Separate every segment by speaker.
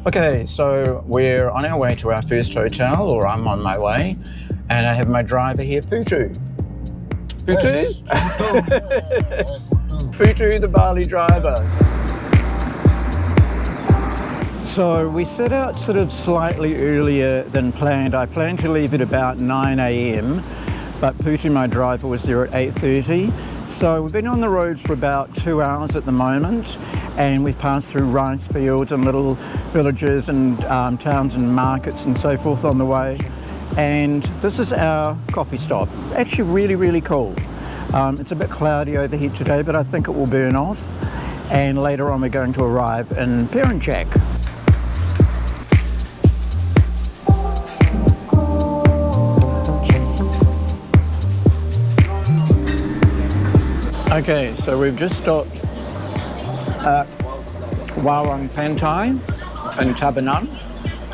Speaker 1: Okay, so we're on our way to our first hotel, or I'm on my way, and I have my driver here, Putu. Putu? Putu, the Bali driver. So we set out sort of slightly earlier than planned. I planned to leave at about 9 a.m, but Putu, my driver, was there at 8:30. So we've been on the road for about 2 hours at the moment, and we've passed through rice fields and little villages and towns and markets and so forth on the way. And this is our coffee stop. Actually really, really cool. It's a bit cloudy overhead today, but I think it will burn off. And later on we're going to arrive in Perancak. Okay, so we've just stopped at Warung Pantai in Tabanan,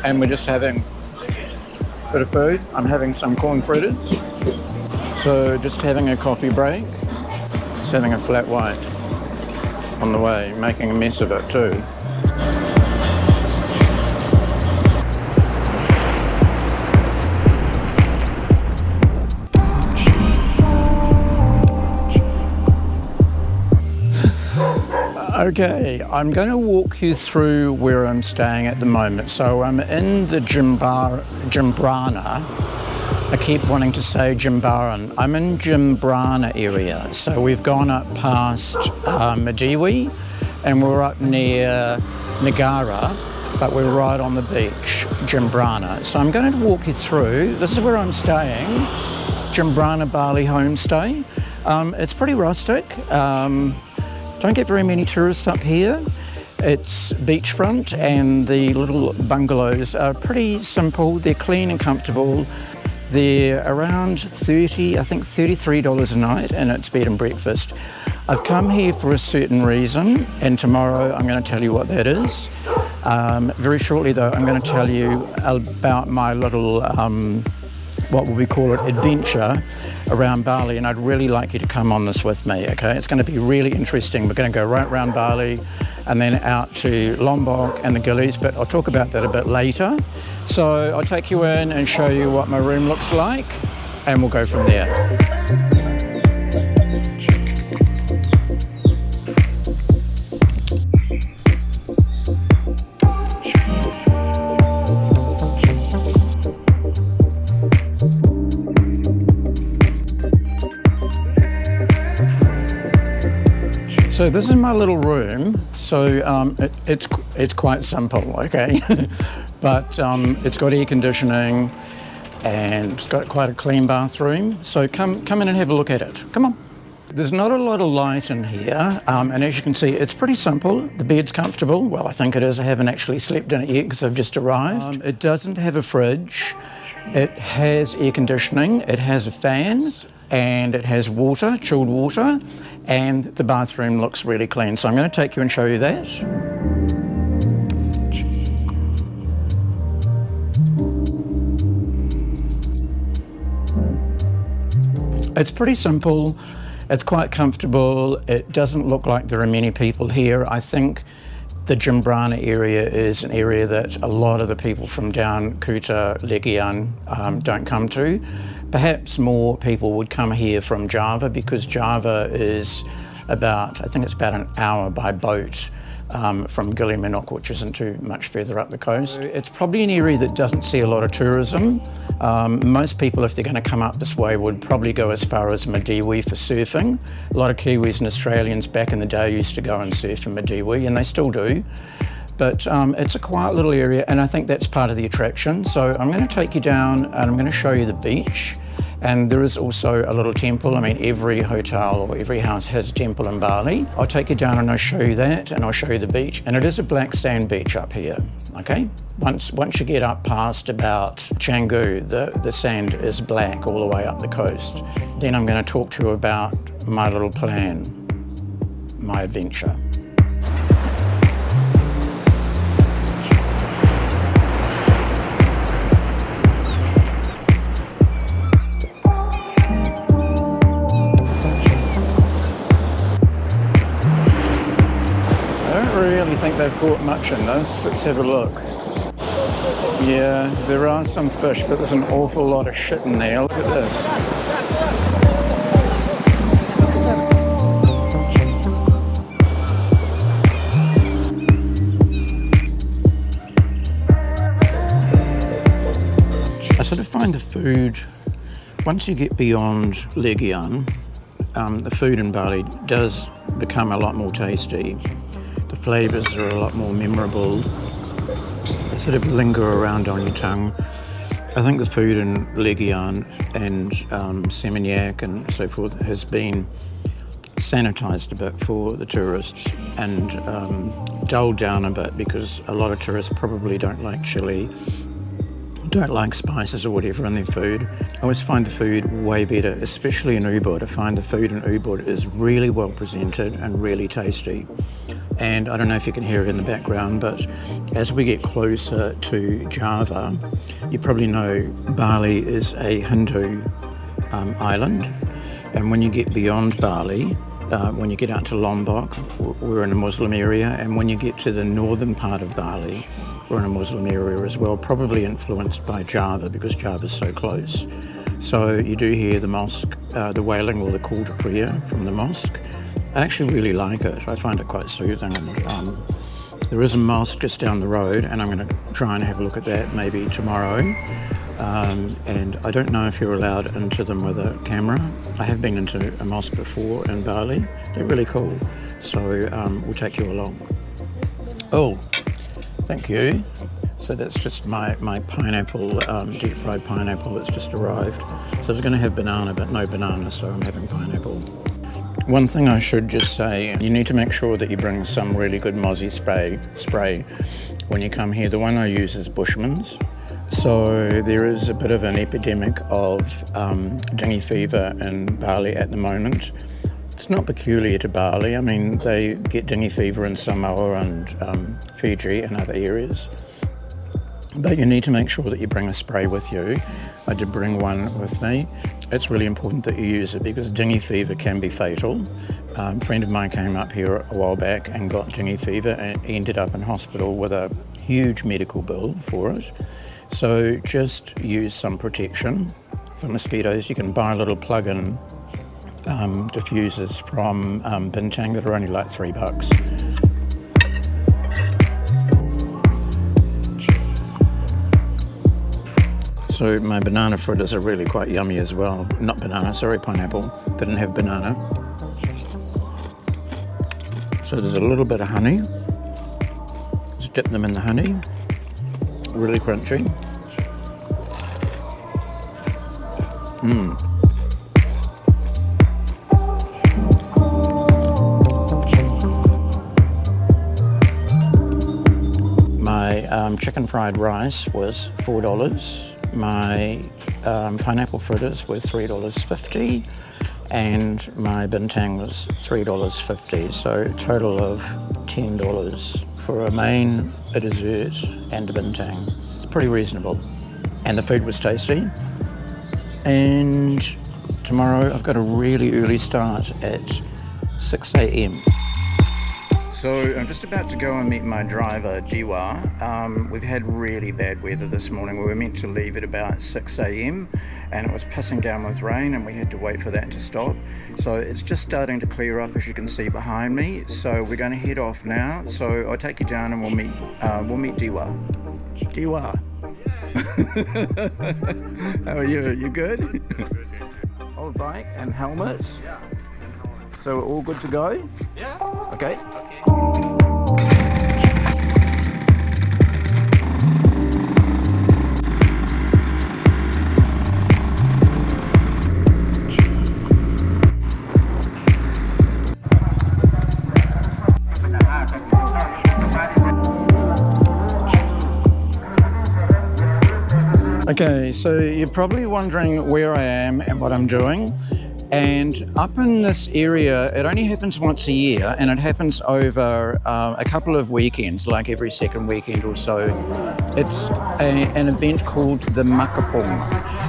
Speaker 1: and we're just having a bit of food. I'm having some corn fritters, so just having a coffee break. Just having a flat white on the way, making a mess of it too. Okay, I'm going to walk you through where I'm staying at the moment. So I'm in the Jimbrana. I keep wanting to say Jimbaran. I'm in Jimbrana area. So we've gone up past Madiwi, and we're up near Negara, but we're right on the beach, Jimbrana. So I'm going to walk you through. This is where I'm staying, Jimbrana Bali homestay. It's pretty rustic. Don't get very many tourists up here. It's beachfront, and the little bungalows are pretty simple. They're clean and comfortable. They're around $33 a night, and it's bed and breakfast. I've come here for a certain reason, and tomorrow I'm going to tell you what that is. Very shortly though, I'm going to tell you about my little what will we call it, adventure around Bali, and I'd really like you to come on this with me, okay? It's going to be really interesting. We're going to go right around Bali and then out to Lombok and the Gillies, but I'll talk about that a bit later. So I'll take you in and show you what my room looks like, and we'll go from there. So this is my little room. So it's quite simple, okay? But it's got air conditioning, and it's got quite a clean bathroom. So come in and have a look at it. Come on. There's not a lot of light in here, and as you can see, it's pretty simple. The bed's comfortable. Well, I think it is. I haven't actually slept in it yet because I've just arrived. It doesn't have a fridge. It has air conditioning. It has a fan, and it has water, chilled water. And the bathroom looks really clean. So I'm going to take you and show you that. It's pretty simple. It's quite comfortable. It doesn't look like there are many people here. I think the Jimbrana area is an area that a lot of the people from down Kuta, Legian don't come to. Perhaps more people would come here from Java, because Java is about, I think it's about an hour by boat from Gili Manuk, which isn't too much further up the coast. It's probably an area that doesn't see a lot of tourism. Most people, if they're going to come up this way, would probably go as far as Madiwi for surfing. A lot of Kiwis and Australians back in the day used to go and surf in Madiwi, and they still do. But it's a quiet little area, and I think that's part of the attraction. So I'm going to take you down and I'm going to show you the beach. And there is also a little temple. I mean, every hotel or every house has a temple in Bali. I'll take you down and I'll show you that, and I'll show you the beach. And it is a black sand beach up here, okay? Once you get up past about Canggu, the sand is black all the way up the coast. Then I'm going to talk to you about my little plan, my adventure. I don't really think they've caught much in this. Let's have a look. Yeah, there are some fish, but there's an awful lot of shit in there. Look at this. I sort of find the food, once you get beyond Legian, the food in Bali does become a lot more tasty. The flavours are a lot more memorable. They sort of linger around on your tongue. I think the food in Legian and Seminyak and so forth has been sanitised a bit for the tourists and dulled down a bit because a lot of tourists probably don't like chili, don't like spices or whatever in their food. I always find the food way better, especially in Ubud. I find the food in Ubud is really well presented and really tasty. And I don't know if you can hear it in the background, but as we get closer to Java, you probably know Bali is a Hindu island. And when you get beyond Bali, when you get out to Lombok, we're in a Muslim area. And when you get to the northern part of Bali, we're in a Muslim area as well, probably influenced by Java because Java's so close. So you do hear the mosque, the wailing or the call to prayer from the mosque. I actually really like it. I find it quite soothing. And there is a mosque just down the road, and I'm going to try and have a look at that maybe tomorrow. And I don't know if you're allowed into them with a camera. I have been into a mosque before in Bali. They're really cool. So we'll take you along. Oh, thank you. So that's just my pineapple, deep fried pineapple that's just arrived. So I was going to have banana, but no banana, so I'm having pineapple. One thing I should just say, you need to make sure that you bring some really good mozzie spray when you come here. The one I use is Bushman's. So there is a bit of an epidemic of dengue fever in Bali at the moment. It's not peculiar to Bali. I mean, they get dengue fever in Samoa and Fiji and other areas. But you need to make sure that you bring a spray with you. I did bring one with me. It's really important that you use it because dengue fever can be fatal. A friend of mine came up here a while back and got dengue fever and ended up in hospital with a huge medical bill for it. So just use some protection for mosquitoes. You can buy little plug-in diffusers from Bintang that are only like $3. So my banana fritters are really quite yummy as well. Not banana, sorry, pineapple. Didn't have banana. So there's a little bit of honey. Just dip them in the honey. Really crunchy. My chicken fried rice was $4. My pineapple fritters were $3.50 and my bintang was $3.50, so a total of $10 for a main, a dessert and a bintang. It's pretty reasonable and the food was tasty. And tomorrow I've got a really early start at 6 a.m. So I'm just about to go and meet my driver, Diwa. We've had really bad weather this morning. We were meant to leave at about 6 a.m. and it was pissing down with rain and we had to wait for that to stop. So it's just starting to clear up, as you can see behind me. So we're going to head off now. So I'll take you down and we'll meet Diwa. Diwa. How are you? You good? Old bike and helmet. Yeah. So we're all good to go? Yeah. Okay. Okay, so you're probably wondering where I am and what I'm doing. And up in this area, it only happens once a year, and it happens over a couple of weekends, like every second weekend or so. It's an event called the Makepung,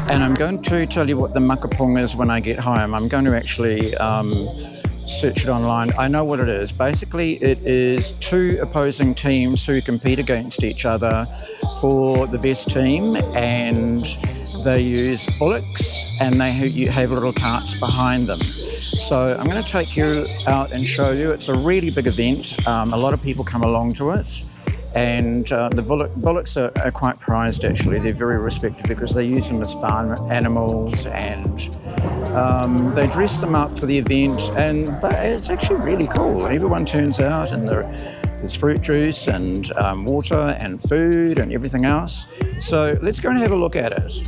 Speaker 1: and I'm going to tell you what the Makepung is when I get home. I'm going to actually search it online. I know what it is. Basically, it is two opposing teams who compete against each other for the best team, and they use bullocks and they have little carts behind them. So I'm going to take you out and show you. It's a really big event. A lot of people come along to it, and the bullocks are quite prized actually. They're very respected because they use them as farm animals, and they dress them up for the event, and it's actually really cool. Everyone turns out, and there's fruit juice and water and food and everything else. So let's go and have a look at it.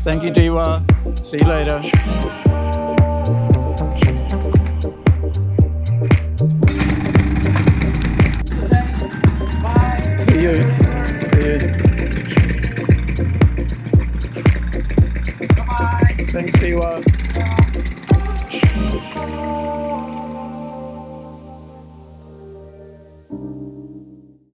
Speaker 1: Thank you, Diwa. See you later. See you. See you. Thanks, Diwa.